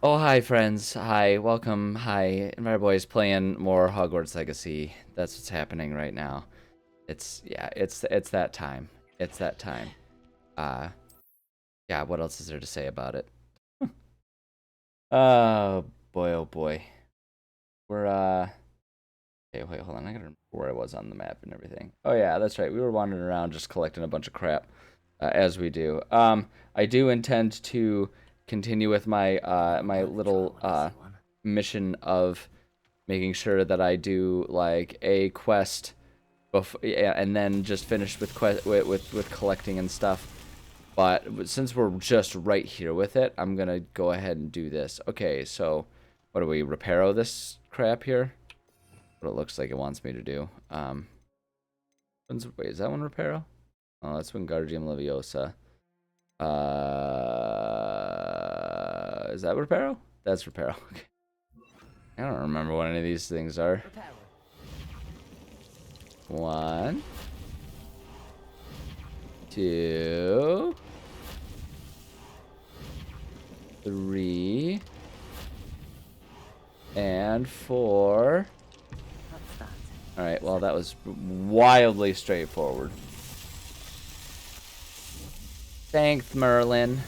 Oh, hi, friends. Hi, welcome. Hi, my boys playing more Hogwarts Legacy. That's what's happening right now. It's that time. It's that time. Uh, yeah. What else is there to say about it? Oh boy, oh boy. We're Okay, wait, hold on. I gotta remember where I was on the map and everything. Oh yeah, that's right. We were wandering around just collecting a bunch of crap, as we do. I do intend to continue with my my little mission of making sure that I do like a quest before, yeah, and then just finish with with collecting and stuff. But since we're just right here with it, I'm gonna go ahead and do this. Okay, so what do we reparo this crap here? What it looks like it wants me to do. Wait, is that one reparo? Oh, that's Wingardium Leviosa. Is that reparo? That's reparo. Okay. I don't remember what any of these things are. One, two, three, and four. Alright, well, that was wildly straightforward. Thanks, Merlin,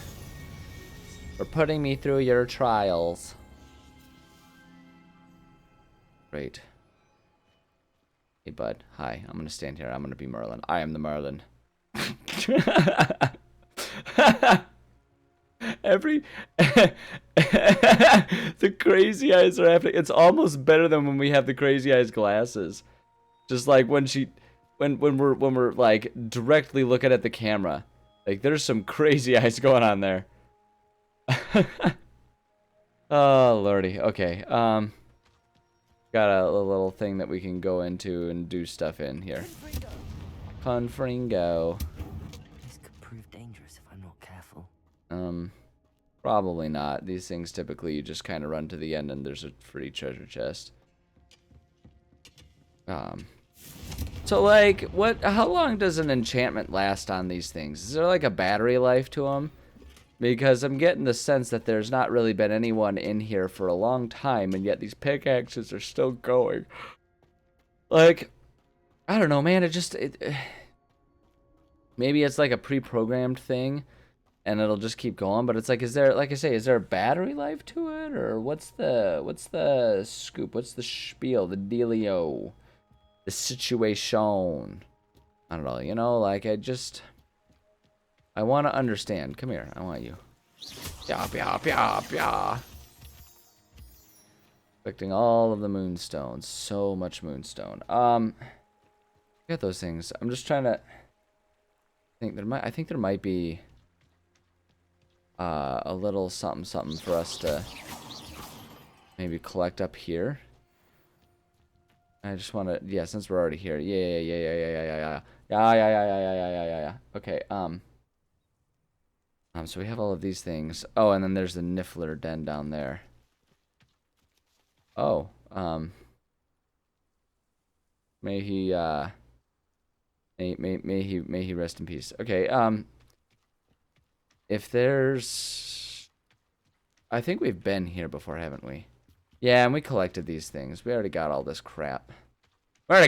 for putting me through your trials. Great. Hey, bud. Hi. I'm gonna stand here. I'm gonna be Merlin. I am the Merlin. Every the crazy eyes are happening. It's almost better than when we have the crazy eyes glasses. Just like when we're like directly looking at the camera. Like there's some crazy eyes going on there. Oh lordy. Okay. Got a little thing that we can go into and do stuff in here. Confringo. This could prove dangerous if I'm not careful. Probably not. These things typically you just kind of run to the end and there's a free treasure chest. So like, how long does an enchantment last on these things? Is there like a battery life to them? Because I'm getting the sense that there's not really been anyone in here for a long time, and yet these pickaxes are still going. Like, I don't know, man. Maybe it's like a pre-programmed thing, and it'll just keep going. But it's like, is there, like I say, is there a battery life to it, or what's the scoop? What's the spiel? The dealio? The situation? I don't know. You know, like I want to understand. Come here. I want you. Yop, yop, yop, yop. Collecting all of the moonstones. So much moonstone. Get those things. I'm just trying to I think there might be a little something for us to maybe collect up here. I just want to, yeah, since we're already here. Yeah. Okay, so we have all of these things. Oh, and then there's the Niffler den down there. Oh, may he may he rest in peace. Okay, if there's, I think we've been here before, haven't we? Yeah, and we collected these things. We already got all this crap. What are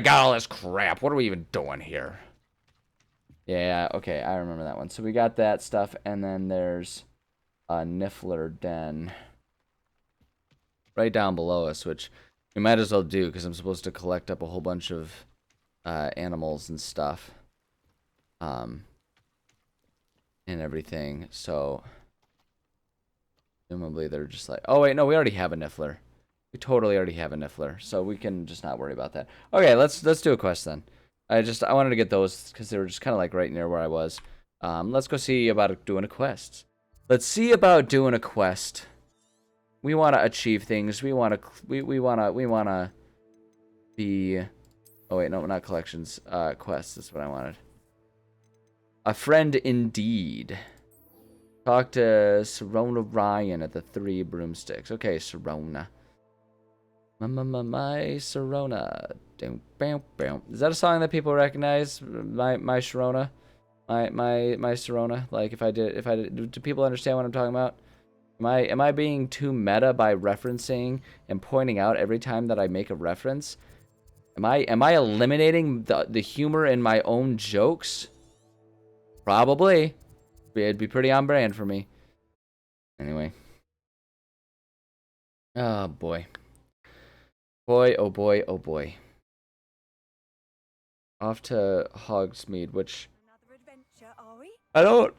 we even doing here? Yeah, okay, I remember that one. So we got that stuff, and then there's a Niffler den right down below us, which we might as well do, because I'm supposed to collect up a whole bunch of animals and stuff. And everything, so presumably they're just like, oh wait, no, we already have a Niffler. We totally already have a Niffler, so we can just not worry about that. Okay, let's do a quest then. I wanted to get those because they were just kind of like right near where I was. Let's go see about doing a quest. Let's see about doing a quest. We want to achieve things. We want to be. Oh wait, no, not collections. Quests. That's what I wanted. A friend indeed. Talk to Sirona Ryan at the Three Broomsticks. Okay, Sirona. My Sirona. Is that a song that people recognize? My Sirona? My Sirona? Like if I did, do people understand what I'm talking about? Am I being too meta by referencing and pointing out every time that I make a reference? Am I eliminating the humor in my own jokes? Probably. It'd be pretty on brand for me. Anyway. Oh boy. Boy, oh boy, oh boy. Off to Hogsmeade, which I don't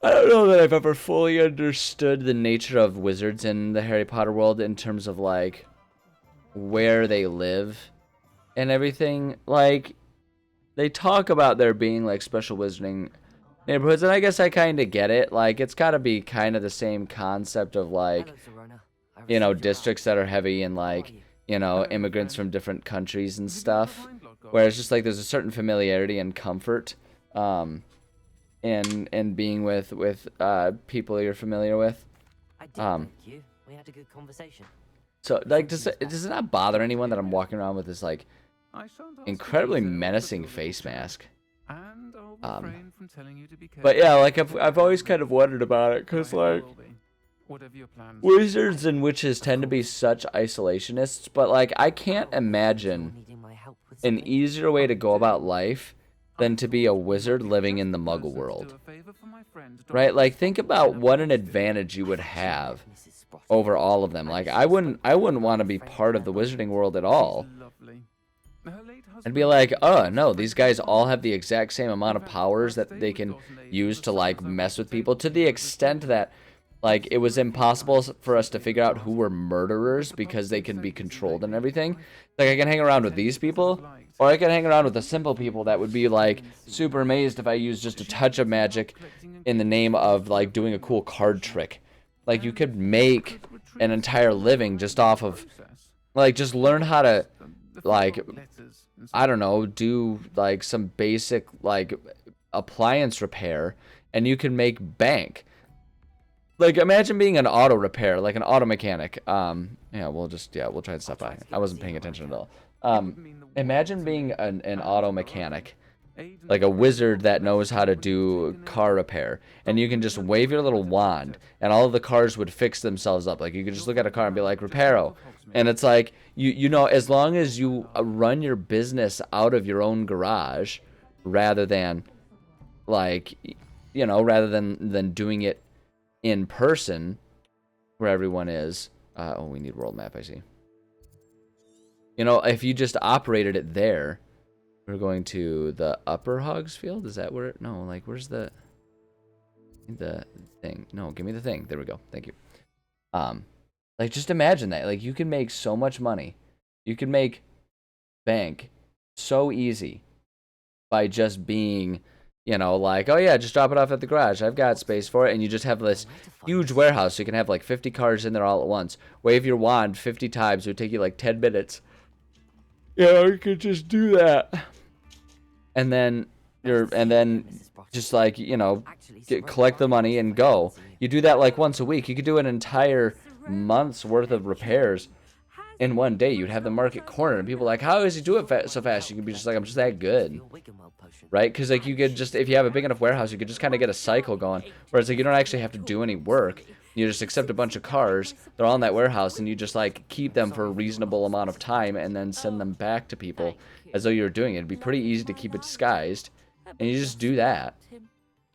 know that I've ever fully understood the nature of wizards in the Harry Potter world in terms of like where they live and everything. Like, they talk about there being like special wizarding neighborhoods, and I guess I kind of get it. Like, it's got to be kind of the same concept of like, Hello, Sirona. I you know, received your districts that are heavy in How are like, you? you know, immigrants from different countries and stuff, where it's just like there's a certain familiarity and comfort in being with people you're familiar with. I did, Um, thank you. We had a good conversation. So like, does it not bother anyone that I'm walking around with this like incredibly menacing face mask? But yeah, like I've always kind of wondered about it, cause like wizards and witches tend to be such isolationists, but like I can't imagine Needing my help with an something? easier way to go about life than to be a wizard living in the muggle world. Right? Like, think about what an advantage you would have Mrs. Sprott. over all of them. Like, I wouldn't want to be part of the wizarding world at all. And be like, oh no, these guys all have the exact same amount of powers that they can use to like mess with people, to the extent that like it was impossible for us to figure out who were murderers because they can be controlled and everything. Like, I can hang around with these people, or I can hang around with the simple people that would be like super amazed if I used just a touch of magic in the name of like doing a cool card trick. Like, you could make an entire living just off of like, just learn how to like, I don't know, do like some basic like appliance repair, and you can make bank. Like, imagine being an auto repair, like an auto mechanic. Yeah, we'll try and stop by. I wasn't paying attention at all. Imagine being an auto mechanic, like a wizard that knows how to do car repair, and you can just wave your little wand, and all of the cars would fix themselves up. Like, you could just look at a car and be like, reparo. And it's like, you know, as long as you run your business out of your own garage, rather than, like, you know, rather than doing it in person where everyone is. Oh, we need world map, I see. You know, if you just operated it there, we're going to the upper Hogsfield. Is that where? No, like, where's the thing? No, give me the thing. There we go. Thank you. Like, just imagine that. Like, you can make so much money. You can make bank so easy by just being, you know, like, oh yeah, just drop it off at the garage. I've got space for it. And you just have this huge warehouse. So you can have like 50 cars in there all at once. Wave your wand 50 times. It would take you like 10 minutes. You know, you could just do that. And then just like, you know, collect the money and go. You do that like once a week. You could do an entire month's worth of repairs in one day. You'd have the market cornered, and people are like, how does he do it so fast? You can be just like, I'm just that good, right? Because like, you could just, if you have a big enough warehouse, you could just kind of get a cycle going, where it's like you don't actually have to do any work. You just accept a bunch of cars, they're all in that warehouse, and you just like keep them for a reasonable amount of time and then send them back to people as though you're doing it. It'd be pretty easy to keep it disguised, and you just do that.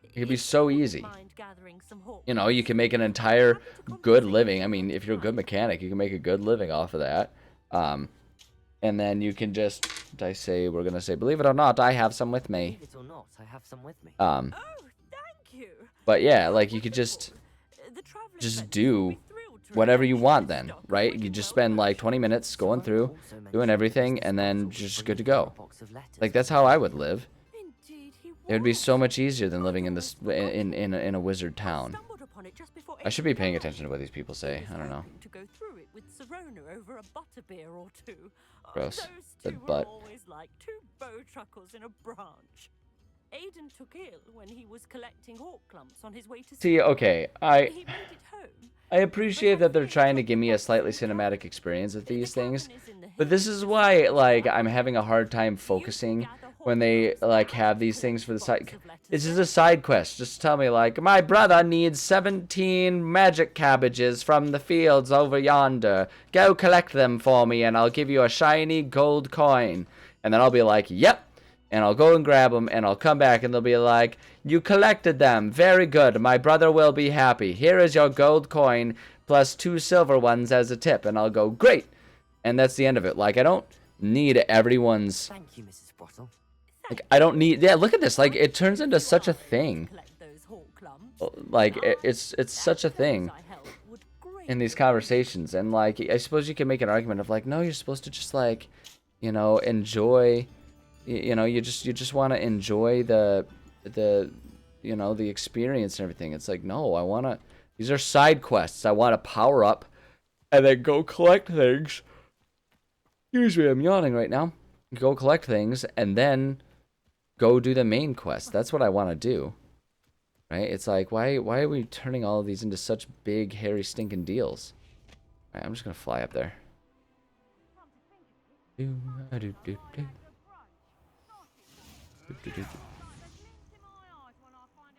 It could be so easy. You know, you can make an entire good living. I mean, if you're a good mechanic, you can make a good living off of that. And then you can just, we're going to say, believe it or not, I have some with me. Believe it or not, I have some with me. Oh, thank you. But yeah, like, you could just do whatever you want then, right? You just spend like 20 minutes going through, doing everything, and then just good to go. Like, that's how I would live. It would be so much easier than living in this in a wizard town. I should be paying attention to what these people say. I don't know. To go through it with Sirona over a butterbeer or two. Gross. Those The two were butt. always like two bow truckles in a branch. Aiden took ill when he was collecting hawk clumps on his way to See, okay, He made it home. I appreciate that they're trying to give me a slightly cinematic experience with these things, but this is why, like, I'm having a hard time focusing when they Horcrux like and have these collect things for the box side. of letters It's just there. a side quest. Just tell me like, my brother needs 17 magic cabbages from the fields over yonder. Go collect them for me, and I'll give you a shiny gold coin. And then I'll be like, yep. And I'll go and grab them, and I'll come back, and they'll be like, you collected them. Very good. My brother will be happy. Here is your gold coin plus 2 silver ones as a tip. And I'll go, great. And that's the end of it. Like, I don't need everyone's... Thank you, Mrs. Sprottle. Like, I don't need... Yeah, look at this. Like, it turns into such a thing. Collect those Horcrux. Like, it's such a thing I help would in these greatly conversations. And, like, I suppose you can make an argument of, like, no, you're supposed to just, like, you know, enjoy... You know, you just want to enjoy the you know, the experience and everything. It's like, no, I want to... These are side quests. I want to power up and then go collect things. Excuse me, I'm yawning right now. Go collect things and then go do the main quest. That's what I want to do. Right? It's like, why are we turning all of these into such big, hairy, stinking deals? All right, I'm just going to fly up there.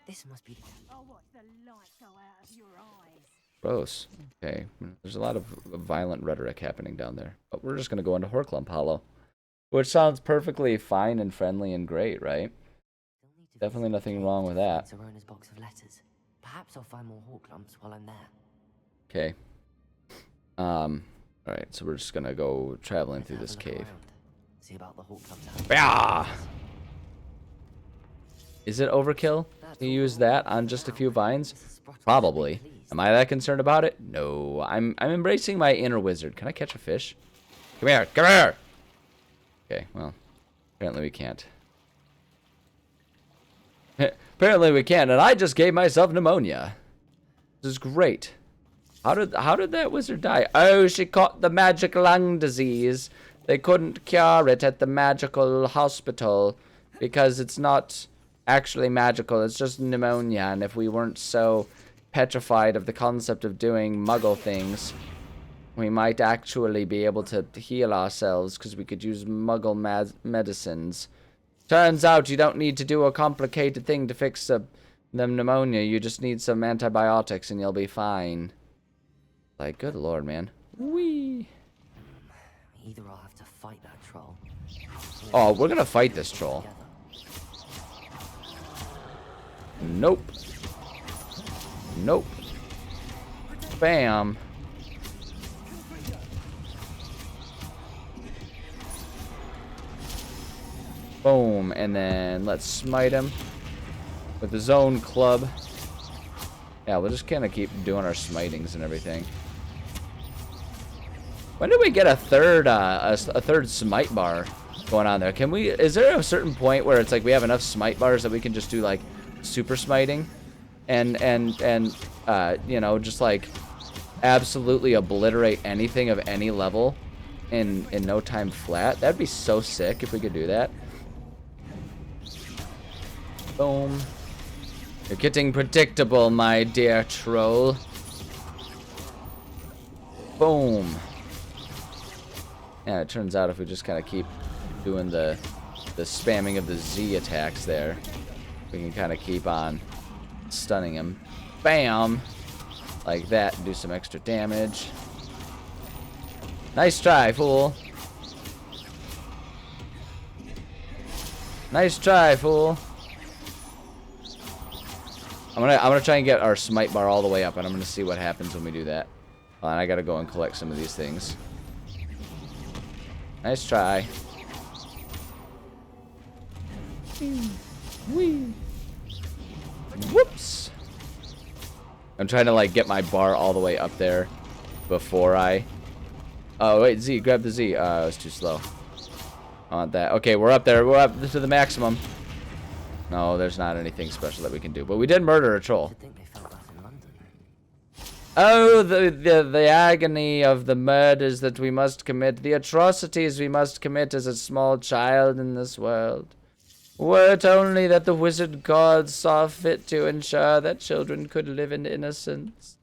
This must be. Gross. Okay. There's a lot of violent rhetoric happening down there. But we're just going to go into Horklump Hollow. Which sounds perfectly fine and friendly and great, right? Definitely nothing wrong with that. Sirona's box of letters. Perhaps I'll find more Horcrux while I'm there. Okay. Alright, so we're just going to go traveling through this cave. See about the Horcrux. Yeah. Is it overkill to use that on just a few vines? Probably. Am I that concerned about it? No. I'm embracing my inner wizard. Can I catch a fish? Come here. Come here. Okay, well, apparently we can't. Apparently we can't, and I just gave myself pneumonia. This is great. How did that wizard die? Oh, she caught the magic lung disease. They couldn't cure it at the magical hospital because it's not actually magical. It's just pneumonia, and if we weren't so petrified of the concept of doing muggle things, we might actually be able to heal ourselves because we could use muggle medicines. Turns out you don't need to do a complicated thing to fix the pneumonia. You just need some antibiotics and you'll be fine. Like, good lord, man. Whee! Either I'll have to fight that troll. Oh, we're gonna fight this troll. Nope. Nope. Bam. Boom, and then let's smite him with the zone club. Yeah, we'll just kind of keep doing our smitings and everything. When do we get a third smite bar going on there? Can we? Is there a certain point where it's like we have enough smite bars that we can just do like super smiting, and you know, just like absolutely obliterate anything of any level in no time flat? That'd be so sick if we could do that. Boom. You're getting predictable, my dear troll. Boom. Yeah, it turns out if we just kind of keep doing the spamming of the Z attacks there, we can kind of keep on stunning him. Bam! Like that, and do some extra damage. Nice try, fool. Nice try, fool. I'm gonna try and get our smite bar all the way up, and I'm gonna see what happens when we do that. Hold on, I gotta go and collect some of these things. Nice try. Whee. Whoops. I'm trying to like get my bar all the way up there before I... Oh wait, Z, grab the Z. It was too slow. I want that. Okay, we're up there. We're up to the maximum. No, there's not anything special that we can do. But we did murder a troll. I think they felt that in London. Oh, the agony of the murders that we must commit, the atrocities we must commit as a small child in this world. Were it only that the wizard gods saw fit to ensure that children could live in innocence.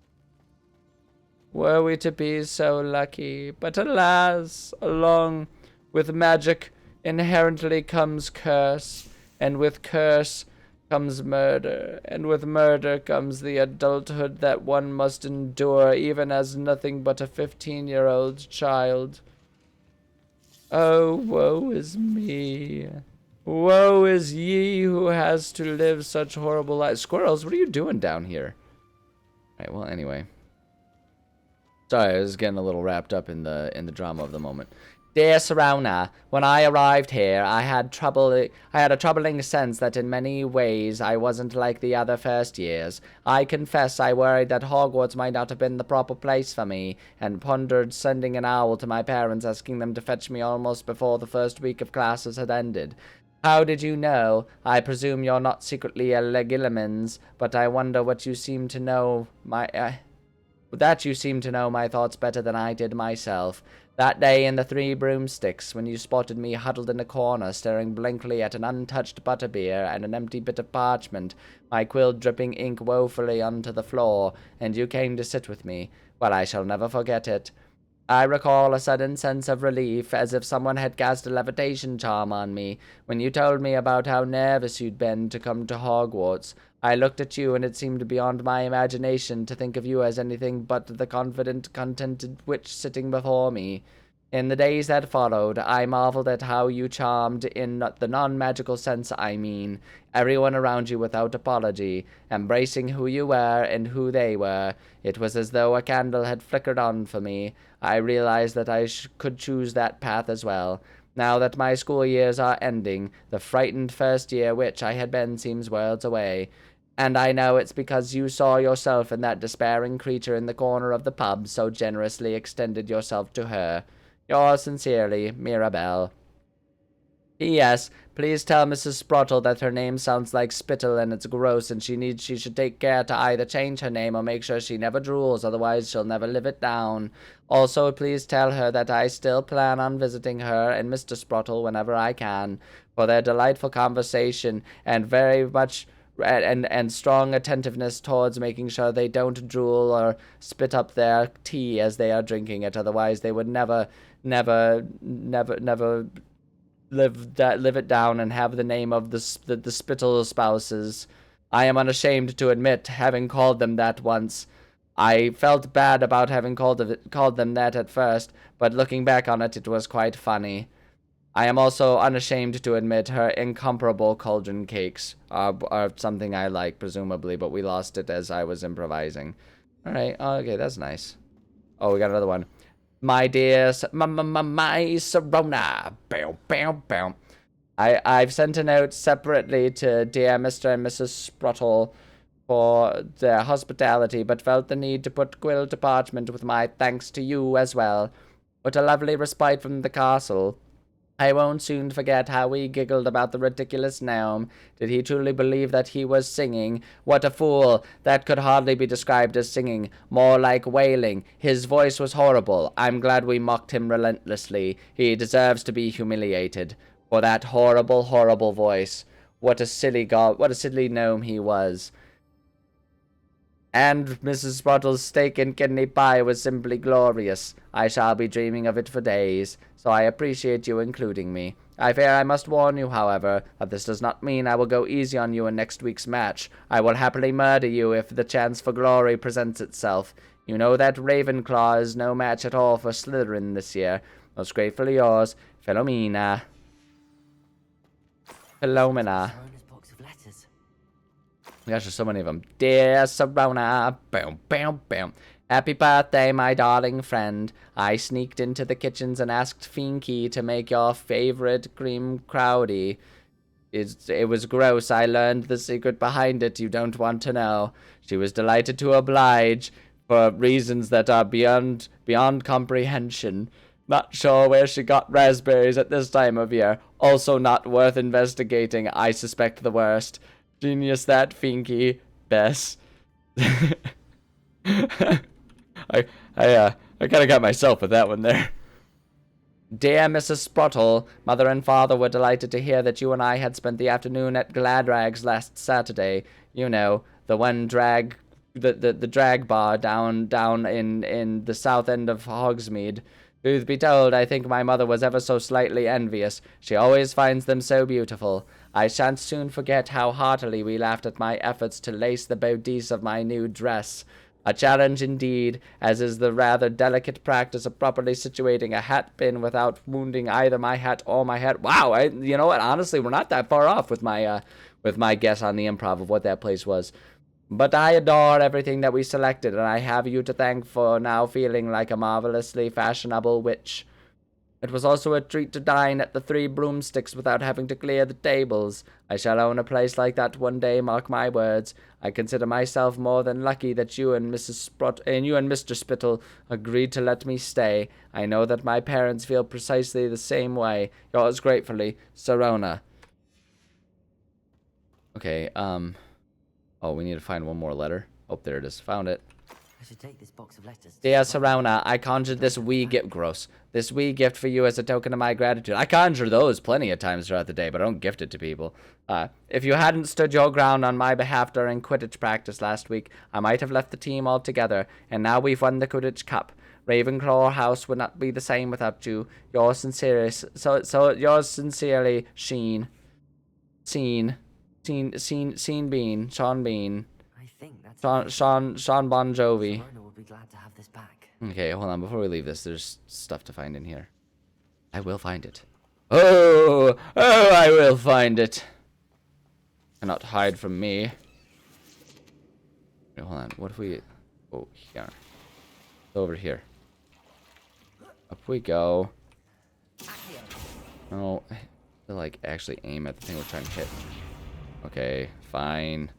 Were we to be so lucky, but alas, along with magic inherently comes curse, and with curse comes murder, and with murder comes the adulthood that one must endure even as nothing but a 15-year-old child. Oh, woe is me. Woe is ye who has to live such horrible lives. Squirrels, what are you doing down here? Alright, well, anyway. Sorry, I was getting a little wrapped up in the drama of the moment. Dear Sirona, when I arrived here, I had a troubling sense that in many ways I wasn't like the other first years. I confess I worried that Hogwarts might not have been the proper place for me, and pondered sending an owl to my parents asking them to fetch me almost before the first week of classes had ended. How did you know? I presume you're not secretly a Legilimens, but I wonder what you seem to know that you seem to know my thoughts better than I did myself. That day in the Three Broomsticks, when you spotted me huddled in a corner, staring blankly at an untouched butterbeer and an empty bit of parchment, my quill dripping ink woefully onto the floor, and you came to sit with me, well, I shall never forget it. I recall a sudden sense of relief, as if someone had cast a levitation charm on me, when you told me about how nervous you'd been to come to Hogwarts. I looked at you, and it seemed beyond my imagination to think of you as anything but the confident, contented witch sitting before me. In the days that followed, I marveled at how you charmed, in the non-magical sense I mean, everyone around you without apology, embracing who you were and who they were. It was as though a candle had flickered on for me. I realized that I could choose that path as well. Now that my school years are ending, the frightened first-year witch I had been seems worlds away. And I know it's because you saw yourself in that despairing creature in the corner of the pub, so generously extended yourself to her. Yours sincerely, Mirabelle. P.S. Please tell Mrs. Sprottle that her name sounds like spittle and it's gross, and she should take care to either change her name or make sure she never drools, otherwise she'll never live it down. Also, please tell her that I still plan on visiting her and Mr. Sprottle whenever I can, for their delightful conversation and very much and strong attentiveness towards making sure they don't drool or spit up their tea as they are drinking it, otherwise they would never live it down and have the name of the Spittle spouses. I am unashamed to admit having called them that once. I felt bad about having called them that at first, but looking back on it, it was quite funny. I am also unashamed to admit her incomparable cauldron cakes are something I like, presumably, but we lost it as I was improvising. Alright, okay, that's nice. Oh, we got another one. My dear, my Sirona. Bow, bow, bow. I've sent a note separately to dear Mr. and Mrs. Sprottle for their hospitality, but felt the need to put quill to parchment with my thanks to you as well. What a lovely respite from the castle. I won't soon forget how we giggled about the ridiculous gnome. Did he truly believe that he was singing? What a fool! That could hardly be described as singing, more like wailing. His voice was horrible. I'm glad we mocked him relentlessly. He deserves to be humiliated. For that horrible, horrible voice. What a silly gnome he was. And Mrs. Sprottle's steak and kidney pie was simply glorious. I shall be dreaming of it for days, so I appreciate you including me. I fear I must warn you, however, that this does not mean I will go easy on you in next week's match. I will happily murder you if the chance for glory presents itself. You know that Ravenclaw is no match at all for Slytherin this year. Most gratefully yours, Philomena. Philomena. Sirona's box of letters. Gosh, there's so many of them. Dear Sirona, boom, boom, boom. Happy birthday, my darling friend. I sneaked into the kitchens and asked Finky to make your favorite cream crowdie. It was gross. I learned the secret behind it. You don't want to know. She was delighted to oblige for reasons that are beyond comprehension. Not sure where she got raspberries at this time of year. Also not worth investigating. I suspect the worst. Genius that, Finky. Bess. I kind of got myself with that one there. Dear Mrs. Sprottle, Mother and Father were delighted to hear that you and I had spent the afternoon at Gladrag's last Saturday. You know, the one the drag bar down in the south end of Hogsmeade. Truth be told, I think my mother was ever so slightly envious. She always finds them so beautiful. I shan't soon forget how heartily we laughed at my efforts to lace the bodice of my new dress. A challenge indeed, as is the rather delicate practice of properly situating a hat pin without wounding either my hat or my head. Wow, you know what? Honestly, we're not that far off with my guess on the improv of what that place was. But I adore everything that we selected, and I have you to thank for now feeling like a marvelously fashionable witch. It was also a treat to dine at the Three Broomsticks without having to clear the tables. I shall own a place like that one day, mark my words. I consider myself more than lucky that you and Mr. Spittle agreed to let me stay. I know that my parents feel precisely the same way. Yours gratefully, Sirona. Okay, oh, we need to find one more letter. Oh, there it is. Found it. I should take this box of letters. Dear Sirona, I conjured this wee gift. Gross. This wee gift for you as a token of my gratitude. I conjure those plenty of times throughout the day, but I don't gift it to people. If you hadn't stood your ground on my behalf during Quidditch practice last week, I might have left the team altogether, and now we've won the Quidditch Cup. Ravenclaw House would not be the same without you. Yours sincerely, yours sincerely, Sean Bean. I think that's Sean Bon Jovi. Sirona will be glad to have this back. Okay, hold on. Before we leave this, there's stuff to find in here. I will find it. Oh, I will find it. Cannot hide from me. Wait, hold on. What if we... Oh, here. Over here. Up we go. No, I feel like actually aim at the thing we're trying to hit. Okay, fine.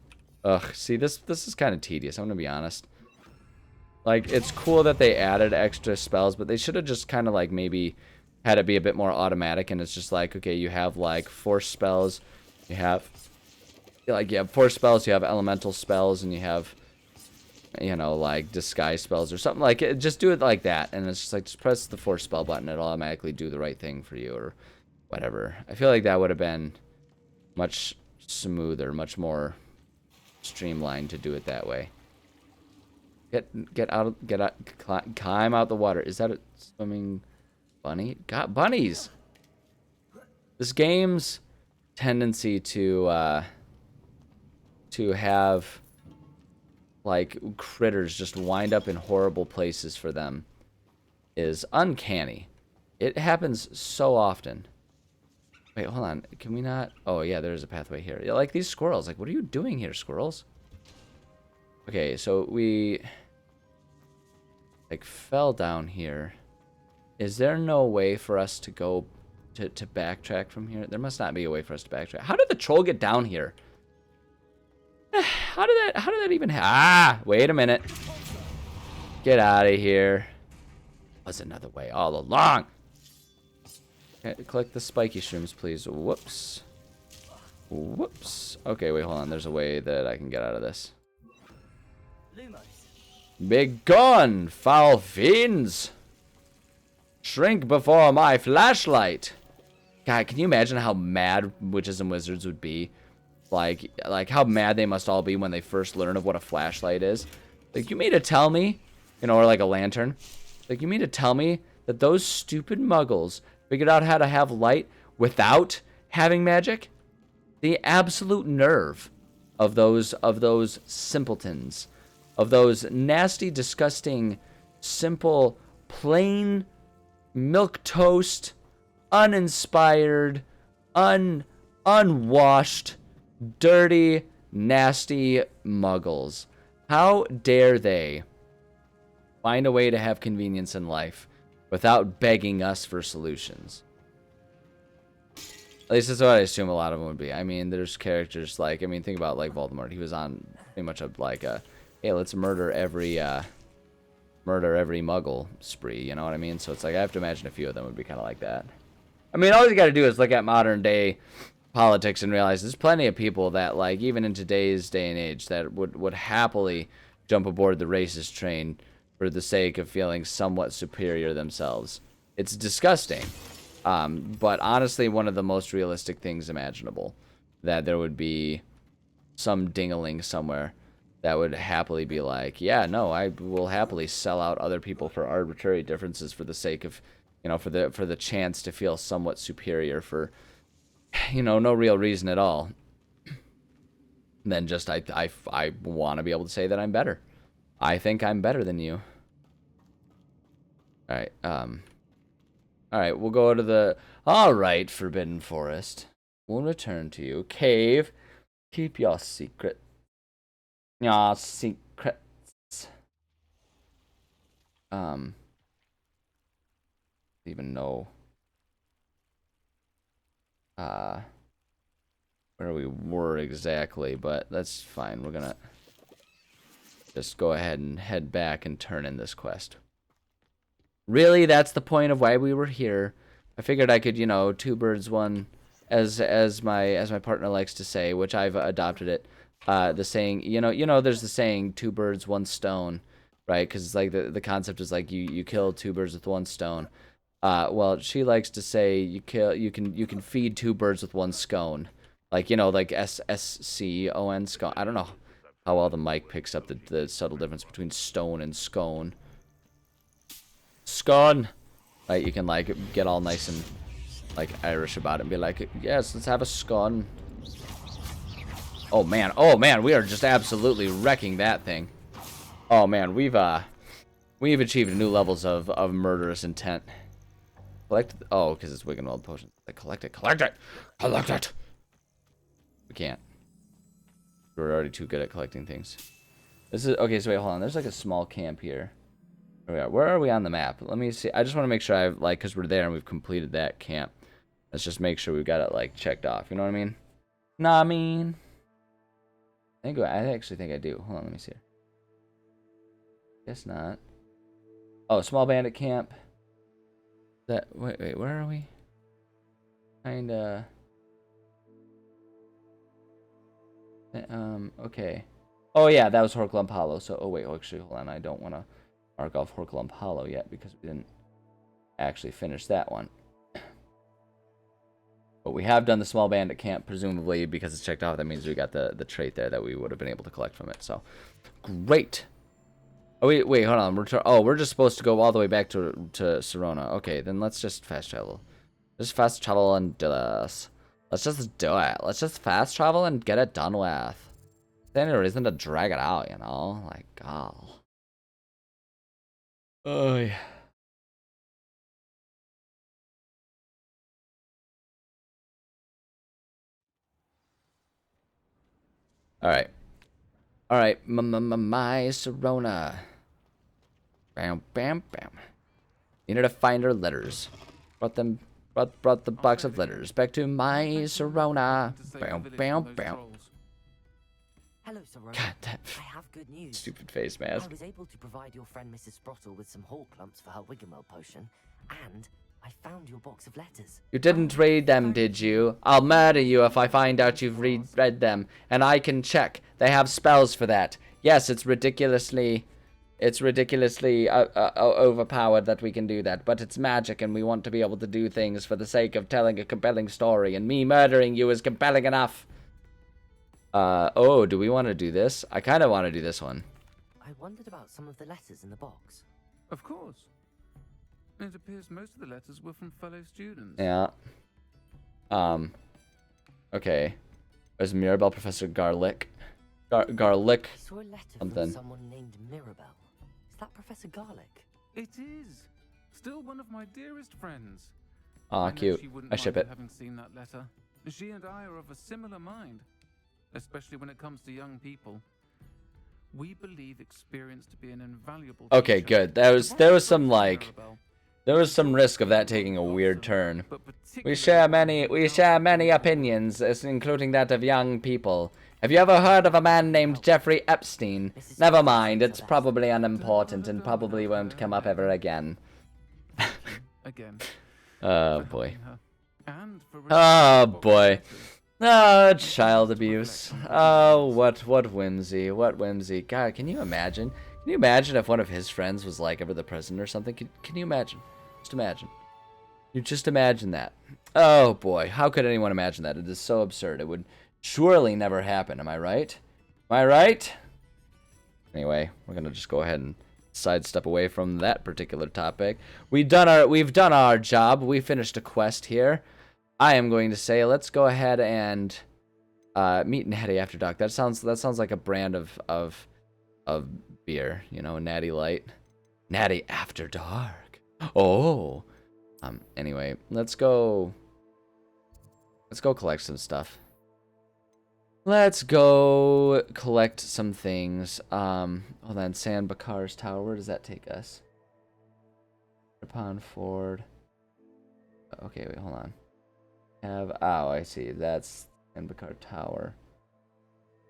Ugh, see, this is kind of tedious, I'm gonna be honest. Like, it's cool that they added extra spells, but they should have just kind of, like, maybe had it be a bit more automatic, and it's just like, okay, you have, like, force spells, you have, like, you have force spells, you have elemental spells, and you have, you know, like, disguise spells or something like it. Just do it like that, and it's just like, just press the force spell button, it'll automatically do the right thing for you, or whatever. I feel like that would have been much smoother, much more streamlined to do it that way. Climb out the water. Is that a swimming bunny? Got bunnies. This game's tendency to have like critters just wind up in horrible places for them is uncanny. It happens so often. Wait, hold on. Can we not? Oh yeah, there's a pathway here. Yeah, like these squirrels. Like, what are you doing here, squirrels? Okay, so we like fell down here. Is there no way for us to go to backtrack from here? There must not be a way for us to backtrack. How did the troll get down here? How did that even happen? Ah, wait a minute. Get out of here. Was another way all along. Okay, click the spiky shrooms, please. Whoops. Whoops. Okay, wait, hold on. There's a way that I can get out of this. Begone, foul fiends! Shrink before my flashlight. God, can you imagine how mad witches and wizards would be? Like how mad they must all be when they first learn of what a flashlight is. Like, you mean to tell me, you know, or like a lantern. Like, you mean to tell me that those stupid muggles figured out how to have light without having magic? The absolute nerve of those simpletons. Of those nasty, disgusting, simple, plain, milquetoast, uninspired, unwashed, dirty, nasty muggles. How dare they find a way to have convenience in life without begging us for solutions? At least that's what I assume a lot of them would be. I mean, there's characters like, I mean, think about like Voldemort. He was on pretty much like a, hey, let's murder every muggle spree, you know what I mean? So it's like, I have to imagine a few of them would be kind of like that. I mean, all you got to do is look at modern day politics and realize there's plenty of people that, like, even in today's day and age, that would happily jump aboard the racist train for the sake of feeling somewhat superior themselves. It's disgusting. But honestly, one of the most realistic things imaginable, that there would be some dingaling somewhere that would happily be like, yeah, no, I will happily sell out other people for arbitrary differences for the sake of, for the chance to feel somewhat superior for, no real reason at all. Then just I want to be able to say that I'm better. I think I'm better than you. All right. All right. We'll go to the. All right, Forbidden Forest. We'll return to you. Cave. Keep your secret. Your secrets. Even know. Where we were exactly, but that's fine. We're gonna just go ahead and head back and turn in this quest. Really, that's the point of why we were here. I figured I could, two birds, one, as my partner likes to say, which I've adopted it. The saying, there's the saying, two birds, one stone, right? Because it's like the concept is like you kill two birds with one stone. Well, she likes to say you can feed two birds with one scone. Like, like SSCON, scone. I don't know how well the mic picks up the subtle difference between stone and scone. Scone! Right, you can, like, get all nice and, like, Irish about it and be like, yes, let's have a scone. Oh, man, we are just absolutely wrecking that thing. Oh, man, we've achieved new levels of murderous intent. Collect, because it's Wiggenweld potions. Like, collect it! We can't. We're already too good at collecting things. This is, okay, so wait, hold on. There's like a small camp here. Where are we on the map? Let me see. I just want to make sure I've, like, because we're there and we've completed that camp. Let's just make sure we've got it, like, checked off. You know what I mean? I actually think I do. Hold on, let me see. Guess not. Oh, small bandit camp. Wait, where are we? Kinda. Okay. Oh, yeah, that was Horklump Hollow. So, actually, hold on. I don't want to mark off Horklump Hollow yet because we didn't actually finish that one. But we have done the small bandit camp, presumably, because it's checked off. That means we got the trait there that we would have been able to collect from it. So, great. Oh, wait, hold on. We're just supposed to go all the way back to Sirona. Okay, then let's just fast travel. Just fast travel and do this. Let's just do it. Let's just fast travel and get it done with. There's any reason to drag it out, Like, oh. Oh, yeah. Alright. Alright, my Sirona. Bam, bam, bam. Needed to find her letters. Brought the box of letters back to my Sirona. Bam, bam, bam. Hello, Sirona. God, that I have good news. stupid face mask. I was able to provide your friend Mrs. Sprottle with some Horklumps for her Wiggenweld potion, and I found your box of letters. You didn't read them, did you? I'll murder you if I find out you've read them, and I can check. They have spells for that. Yes, it's ridiculously overpowered that we can do that, but it's magic, and we want to be able to do things for the sake of telling a compelling story, and me murdering you is compelling enough. Do we want to do this? I kind of want to do this one. I wondered about some of the letters in the box. Of course. It appears most of the letters were from fellow students. Yeah. Okay. There's Mirabelle, Professor Garlic. Garlic. I saw a letter Something. from someone named Mirabelle. Is that Professor Garlic? It is. Still one of my dearest friends. Aw, I know cute. she wouldn't I ship mind it. having seen that letter. She and I are of a similar mind, especially when it comes to young people. We believe experience to be an invaluable Okay, teacher. good. There was some, like, Mirabelle, there was some risk of that taking a weird turn. but We particularly share many opinions, including that of young people. Have you ever heard of a man named Jeffrey Epstein? Never mind, it's probably unimportant and probably won't come up ever again. again. Oh for boy. helping her and for Oh rescuing boy. letters. Oh, child abuse. Oh, what whimsy. What whimsy. God, can you imagine? Can you imagine if one of his friends was like ever the president or something? Can you imagine? Just imagine. You just imagine that. Oh boy, how could anyone imagine that? It is so absurd. It would surely never happen. Am I right? Am I right? Anyway, we're gonna just go ahead and sidestep away from that particular topic. We've done our job. We finished a quest here. I am going to say let's go ahead and meet Natty After Dark. That sounds like a brand of beer, you know, Natty Light. Natty After Dark. Oh. Anyway, let's go collect some stuff. Let's go collect some things. Hold on, San Bakar's Tower. Where does that take us? Pond Ford. Okay, wait, hold on. Oh, I see. That's San Bakar Tower.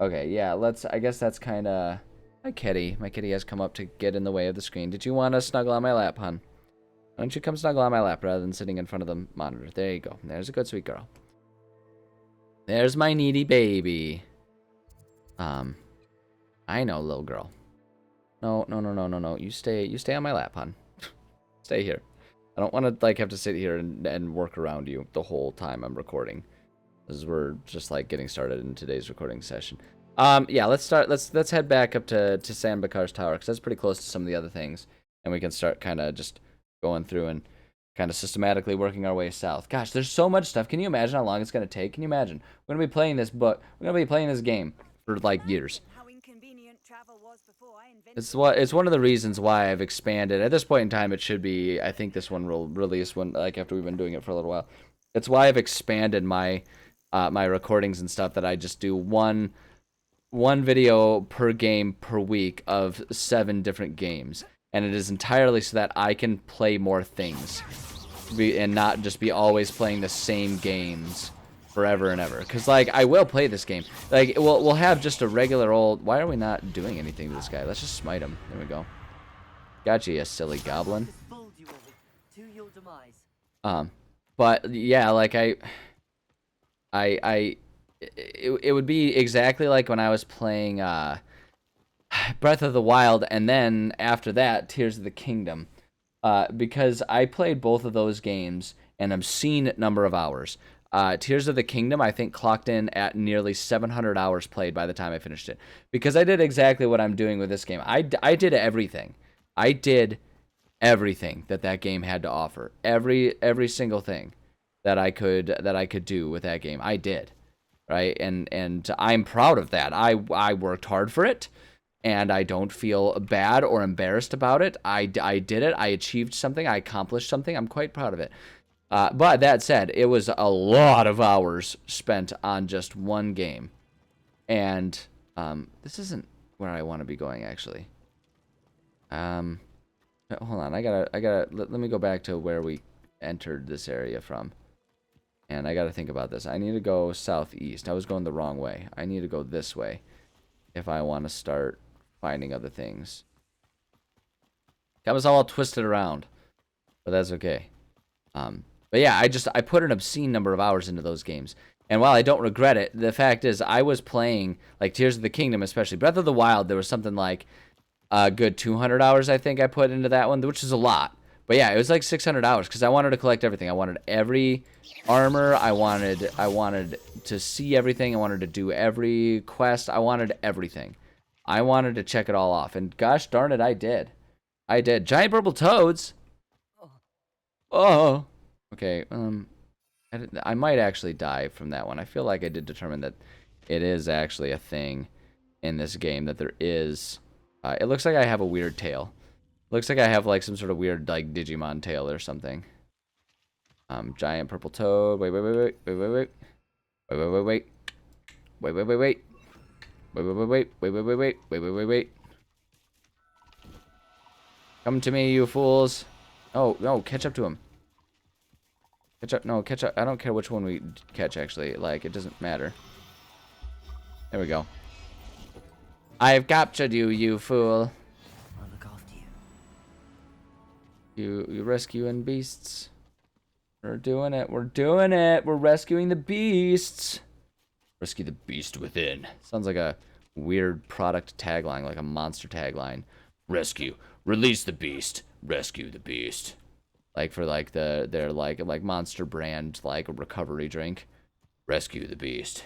Okay, yeah, I guess that's kind of... My kitty has come up to get in the way of the screen. Did you want to snuggle on my lap, hon? Why don't you come snuggle on my lap rather than sitting in front of the monitor? There you go. There's a good, sweet girl. There's my needy baby. I know, little girl. No. You stay on my lap, hon. Stay here. I don't want to, like, have to sit here and work around you the whole time I'm recording. As we're just, like, getting started in today's recording session. Yeah, let's head back up to San Bakar's Tower, because that's pretty close to some of the other things. And we can start kind of just going through and kind of systematically working our way south. Gosh, there's so much stuff. Can you imagine how long it's going to take? Can you imagine? We're going to be playing this book. We're going to be playing this game for, like, years. It's one of the reasons why I've expanded. At this point in time, it should be, I think this one will release when, like, after we've been doing it for a little while. It's why I've expanded my my recordings and stuff, that I just do one video per game per week of 7 different games. And it is entirely so that I can play more things and not just be always playing the same games forever and ever. Because, like, I will play this game. Like, we'll have just a regular old... Why are we not doing anything to this guy? Let's just smite him. There we go. Gotcha, you silly goblin. But, yeah, like, it would be exactly like when I was playing Breath of the Wild, and then after that, Tears of the Kingdom. Because I played both of those games an obscene number of hours. Tears of the Kingdom, I think, clocked in at nearly 700 hours played by the time I finished it. Because I did exactly what I'm doing with this game. I did everything. I did everything that game had to offer. Every single thing that I could do with that game, I did. Right? And I'm proud of that. I worked hard for it. And I don't feel bad or embarrassed about it. I did it. I achieved something. I accomplished something. I'm quite proud of it. But that said, it was a lot of hours spent on just one game. And this isn't where I want to be going, actually. Hold on. I gotta let me go back to where we entered this area from. And I gotta think about this. I need to go southeast. I was going the wrong way. I need to go this way if I want to start finding other things. Got us all twisted around, but that's okay. But yeah, I put an obscene number of hours into those games, and while I don't regret it, the fact is I was playing like Tears of the Kingdom, especially Breath of the Wild. There was something like a good 200 hours I think I put into that one, which is a lot. But yeah, it was like 600 hours because I wanted to collect everything. I wanted every armor. I wanted to see everything. I wanted to do every quest. I wanted everything. I wanted to check it all off, and gosh darn it, I did. I did. Giant purple toads. Oh. Okay. I might actually die from that one. I feel like I did determine that it is actually a thing in this game, that there is. It looks like I have a weird tail. Looks like I have like some sort of weird like Digimon tail or something. Giant purple toad. Wait. Come to me, you fools. Oh, no, catch up to him. Catch up. No, catch up. I don't care which one we catch, actually. Like, it doesn't matter. There we go. I've captured you, you fool. I'll look after you. You rescuing beasts. We're doing it. We're doing it. We're rescuing the beasts. Rescue the beast within. Sounds like a weird product tagline, like a monster tagline. Rescue. Release the beast. Rescue the beast. Like for like their like monster brand like a recovery drink. Rescue the beast.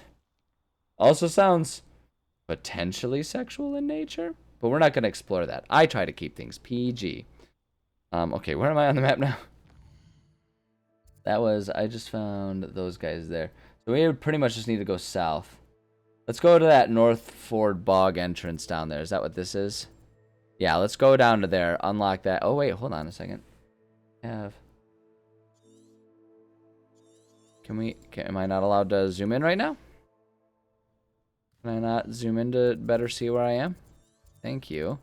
Also sounds potentially sexual in nature. but we're not going to explore that. I try to keep things PG. Okay, where am I on the map now? That was, I just found those guys there. So we would pretty much just need to go south. Let's go to that North Ford Bog entrance down there. Is that what this is? Yeah, let's go down to there. Unlock that. Oh, wait, hold on a second. Am I not allowed to zoom in right now? Can I not zoom in to better see where I am? Thank you.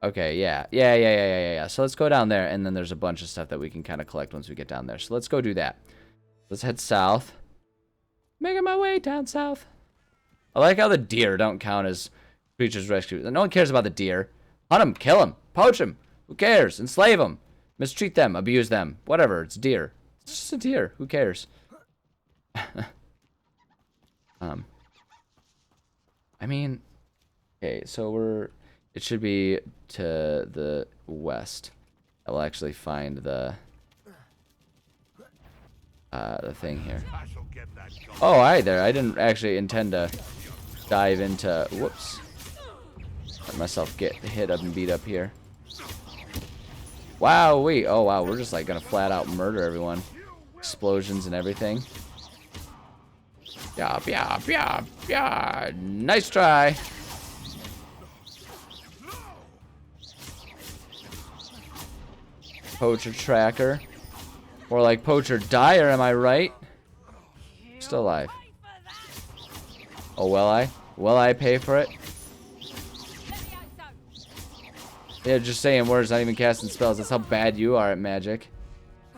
Okay, yeah. So let's go down there, and then there's a bunch of stuff that we can kind of collect once we get down there. So let's go do that. Let's head south. Making my way down south. I like how the deer don't count as creatures rescued. No one cares about the deer. Hunt them, kill them, poach them. Who cares? Enslave them, mistreat them, abuse them. Whatever, it's deer. It's just a deer. Who cares? I mean, okay, so it should be to the west. I will actually find the thing here. Oh, hi there. I didn't actually intend to dive into, whoops. Let myself get hit up and beat up here. Wow, oh wow, we're just like gonna flat out murder everyone. Explosions and everything. Yeah. Nice try. Poacher tracker. Or like poacher dyer, am I right? Still alive. Oh, will I? Will I pay for it? Yeah, just saying words, not even casting spells. That's how bad you are at magic.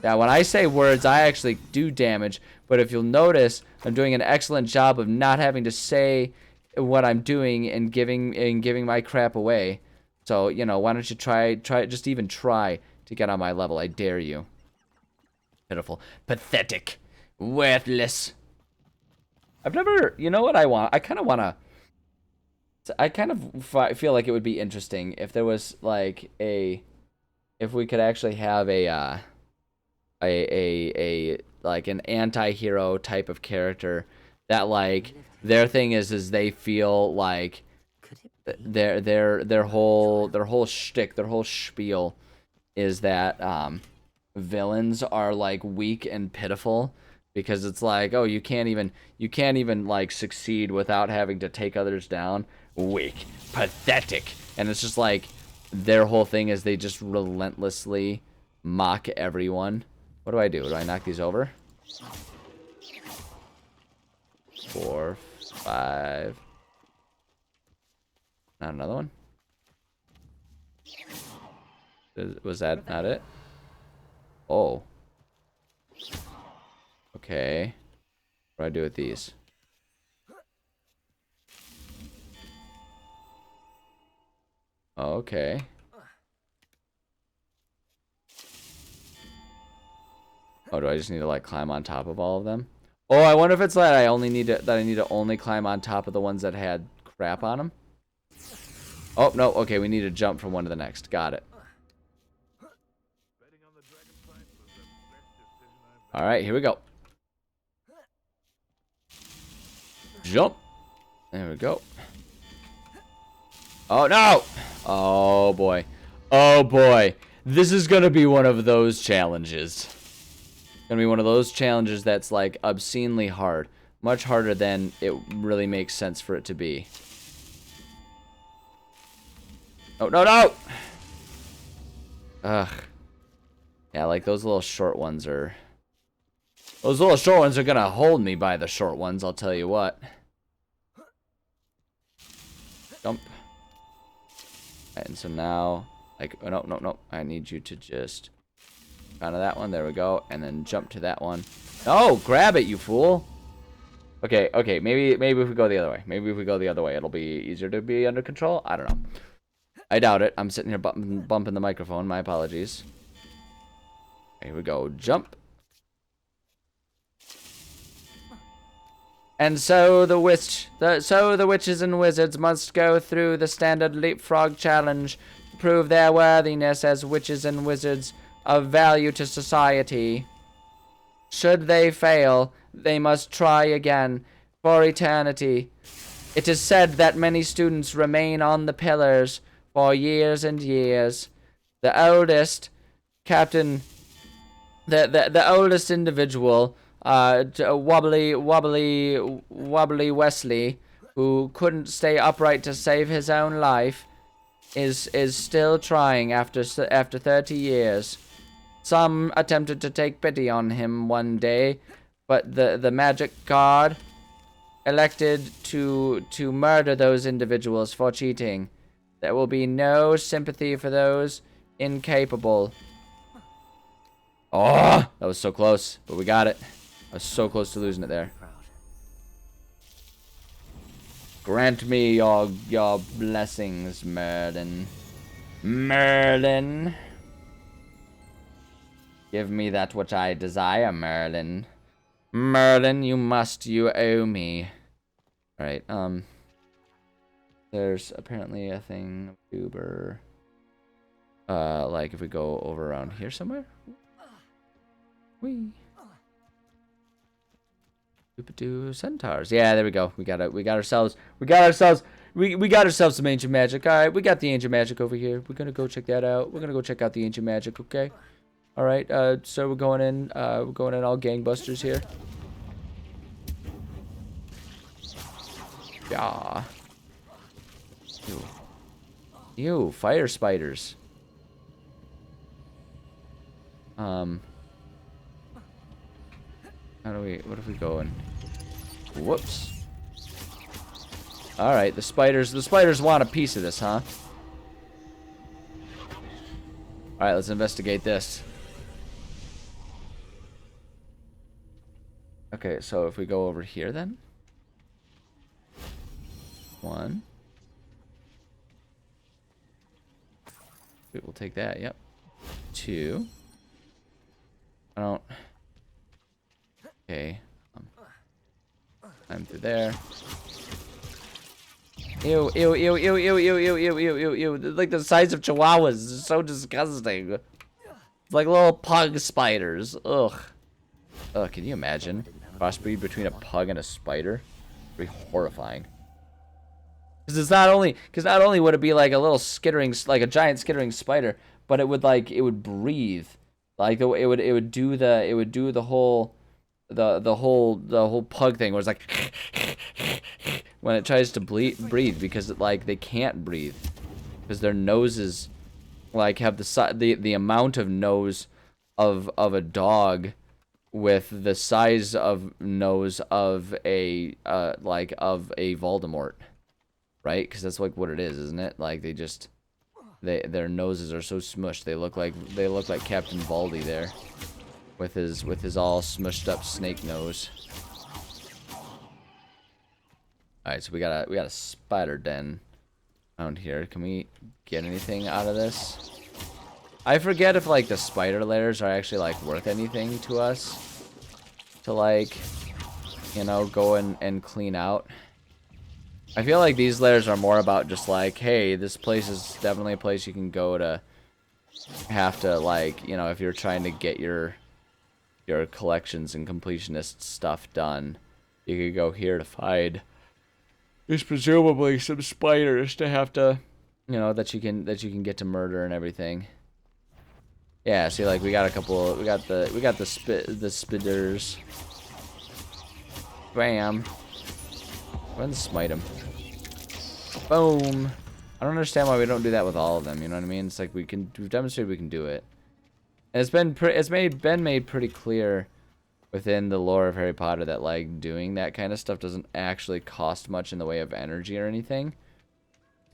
Yeah, when I say words, I actually do damage. But if you'll notice, I'm doing an excellent job of not having to say what I'm doing and giving my crap away. So, you know, why don't you just even try to get on my level? I dare you. Pitiful. Pathetic. Worthless. I've never, you know what I want? I kind of feel like it would be interesting if there was like if we could actually have a like an anti-hero type of character that like their thing is they feel like their whole shtick, their whole spiel is that villains are like weak and pitiful. Because it's like, oh, you can't even like succeed without having to take others down. Weak, pathetic, and it's just like their whole thing is they just relentlessly mock everyone. What do I do? Do I knock these over? 4, 5. Not another one. Was that not it? Oh. Okay. What do I do with these? Okay. Oh, do I just need to like climb on top of all of them? Oh, I wonder if it's that I need to only climb on top of the ones that had crap on them. Oh, no. Okay, we need to jump from one to the next. Got it. All right, here we go. Jump. There we go. Oh, no. Oh, boy. Oh, boy. This is going to be one of those challenges. Going to be one of those challenges that's, like, obscenely hard. Much harder than it really makes sense for it to be. Oh, no, no! Ugh. Yeah, like, those little short ones are... Those little short ones are going to hold me by the short ones, I'll tell you what. Jump. And so now, like, oh, no. I need you to just onto that one. There we go. And then jump to that one. No, grab it, you fool. Okay. Maybe if we go the other way. Maybe if we go the other way, it'll be easier to be under control. I don't know. I doubt it. I'm sitting here bumping the microphone. My apologies. Here we go. Jump. And so the witches and wizards must go through the standard leapfrog challenge to prove their worthiness as witches and wizards of value to society. Should they fail, they must try again for eternity. It is said that many students remain on the pillars for years and years. The oldest, Captain, the oldest individual, Wobbly Wesley, who couldn't stay upright to save his own life, is still trying after 30 years. Some attempted to take pity on him one day, but the magic god elected to murder those individuals for cheating. There will be no sympathy for those incapable. Oh, that was so close, but we got it. I was so close to losing it there. Grant me your blessings, Merlin. Merlin. Give me that which I desire, Merlin. Merlin, you owe me. Alright, there's apparently a thing, Uber. Like if we go over around here somewhere. Whee. Doop-a-doo, centaurs. Yeah, there we go. We got ourselves some ancient magic. Alright, we got the ancient magic over here. We're gonna go check that out. We're gonna go check out the ancient magic, okay? Alright, so we're going in all gangbusters here. Yeah. Ew, fire spiders. What if we go in? Whoops. Alright, the spiders want a piece of this, huh? Alright, let's investigate this. Okay, so if we go over here then. 1. We'll take that, yep. 2. I don't... Okay. I'm through there. Ew, ew, ew, ew, ew, ew, ew, ew, ew, ew, ew. They're like the size of chihuahuas. It's so disgusting. It's like little pug spiders. Ugh. Ugh, can you imagine? Crossbreed between a pug and a spider? It'd be horrifying. Because it's not only would it be like a little skittering, like a giant skittering spider, but it would breathe. Like it would do the whole pug thing where it's like when it tries to breathe because they can't breathe because their noses like have the amount of nose of a dog with the size of nose of a Voldemort, right? Because that's like what it is, isn't it? Like their noses are so smushed they look like Captain Baldy there. With his all smushed up snake nose. Alright, so we got a spider den around here. Can we get anything out of this? I forget if like the spider lairs are actually like worth anything to us to like, you know, go and clean out. I feel like these lairs are more about just like, hey, this place is definitely a place you can go to have to like, you know, if you're trying to get your collections and completionist stuff done, you could go here to find. There's presumably some spiders to have to, you know, that you can get to murder and everything. Yeah, see, like we got the spiders. Bam. Go ahead and smite them. Boom. I don't understand why we don't do that with all of them. You know what I mean? It's like we've demonstrated we can do it. And it's been made pretty clear within the lore of Harry Potter that like doing that kind of stuff doesn't actually cost much in the way of energy or anything.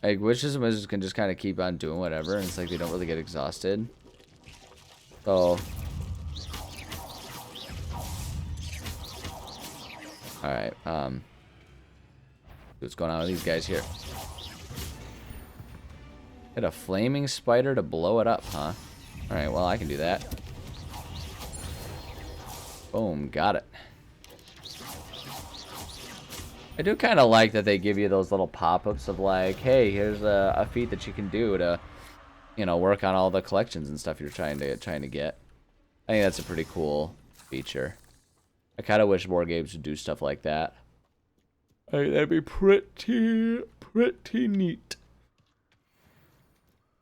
Like witches and wizards can just kind of keep on doing whatever, and it's like they don't really get exhausted. So, all right, what's going on with these guys here? Hit a flaming spider to blow it up, huh? Alright, well, I can do that. Boom, got it. I do kind of like that they give you those little pop-ups of like, hey, here's a feat that you can do to, you know, work on all the collections and stuff you're trying to get. I think that's a pretty cool feature. I kind of wish more games would do stuff like that. That'd be pretty neat.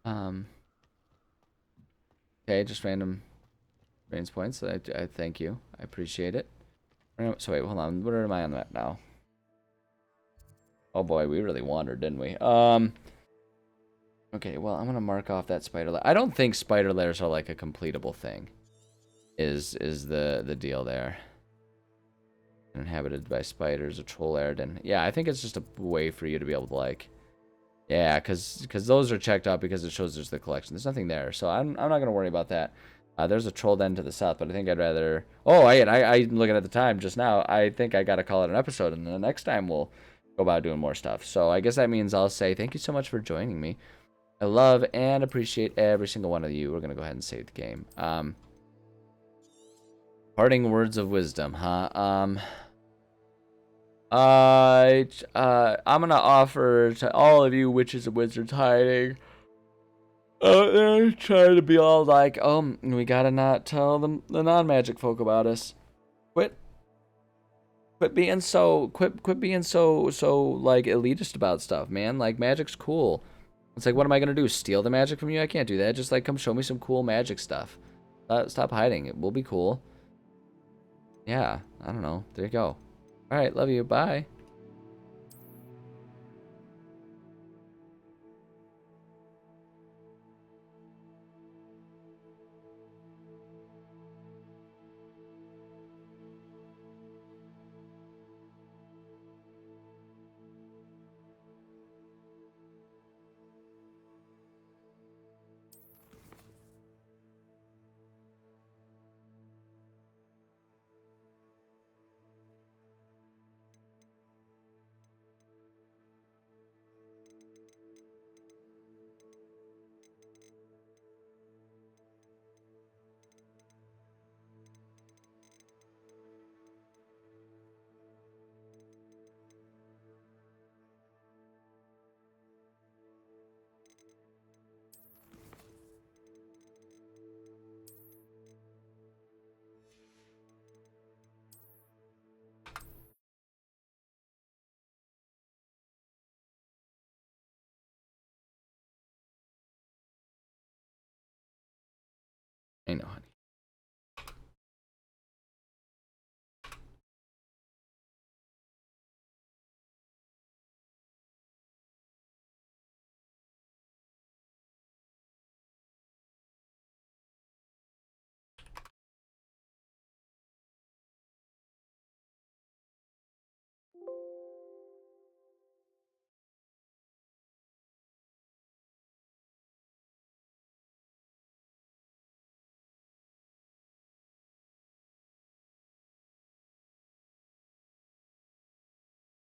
Okay, just random brains points. I thank you. I appreciate it. So wait, hold on. What am I on that now? Oh boy, we really wandered, didn't we? Okay, well, I'm gonna mark off that spider lair. I don't think spider lairs are like a completable thing. Is the deal there? Inhabited by spiders, a troll Eridan. Yeah, I think it's just a way for you to be able to like, yeah, because those are checked out because it shows there's the collection. There's nothing there, so I'm not gonna worry about that. There's a troll den to the south, but I think I'd rather. Oh, I looking at the time just now. I think I gotta call it an episode, and then the next time we'll go about doing more stuff. So I guess that means I'll say thank you so much for joining me. I love and appreciate every single one of you. We're gonna go ahead and save the game. Parting words of wisdom, huh? I'm gonna offer to all of you witches and wizards hiding. They're trying to be all like, oh, we gotta not tell them the non-magic folk about us. Quit being so like elitist about stuff, man. Like magic's cool. It's like, what am I gonna do? Steal the magic from you? I can't do that. Just like come show me some cool magic stuff. Stop hiding. It will be cool. Yeah, I don't know. There you go. All right, love you. Bye. I know, honey.